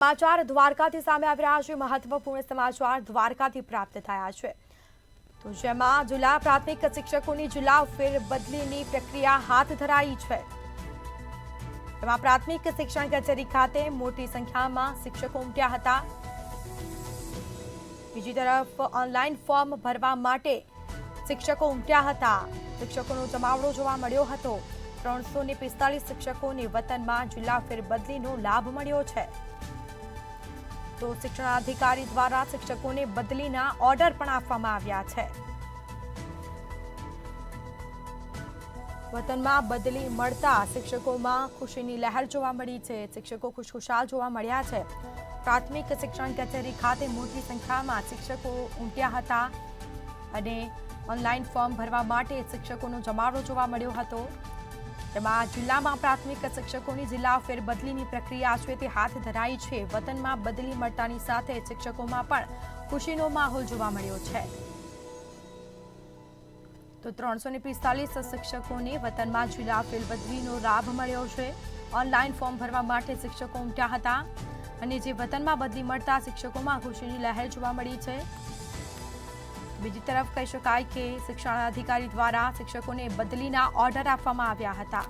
સમાચાર દ્વારકાથી સામે આવી રહ્યા છે। મહત્વપૂર્ણ સમાચાર દ્વારકાથી પ્રાપ્ત થયા છે, તો જેમાં જિલ્લા પ્રાથમિક શિક્ષકોની જિલ્લા ફેરબદલીની પ્રક્રિયા હાથ ધરાઈ છે। તેમાં પ્રાથમિક શિક્ષણ કચેરી ખાતે મોટી સંખ્યામાં શિક્ષકો ઉમટ્યા હતા। બીજી તરફ ઓનલાઈન ફોર્મ ભરવા માટે શિક્ષકો ઉમટ્યા હતા। શિક્ષકોનો જમાવડો જોવા મળ્યો હતો। 345 શિક્ષકોને વતનમાં જિલ્લા ફેરબદલીનો લાભ મળ્યો છે। તો શિક્ષણાધિકારી દ્વારા શિક્ષકોને બદલીના ઓર્ડર પણ આપવામાં આવ્યા છે। વતનમાં બદલી મળતા શિક્ષકોમાં ખુશીની લહેર જોવા મળી છે। શિક્ષકો ખુશખુશાલ જોવા મળ્યા છે। પ્રાથમિક શિક્ષણ કચેરી ખાતે મોટી સંખ્યામાં શિક્ષકો ઉમટ્યા હતા અને ઓનલાઈન ફોર્મ ભરવા માટે શિક્ષકોનો જમાવડો જોવા મળ્યો હતો। તેમાં જિલ્લામાં પ્રાથમિક શિક્ષકોની જિલ્લા ફેરબદલીની પ્રક્રિયા છે તે હાથ ધરાઈ છે। વતનમાં બદલી મળતાની સાથે શિક્ષકોમાં પણ ખુશીનો માહોલ જોવા મળ્યો છે। તો 345 શિક્ષકોને વતનમાં જિલ્લા ફેરબદલીનો લાભ મળ્યો છે। ઓનલાઈન ફોર્મ ભરવા માટે શિક્ષકો ઉમટ્યા હતા અને જે વતનમાં બદલી મળતા શિક્ષકોમાં ખુશીની લહેર જોવા મળી છે। બીજી તરફ કહી શકાય કે શિક્ષણાધિકારી દ્વારા શિક્ષકોને બદલીના ઓર્ડર આપવામાં આવ્યા હતા।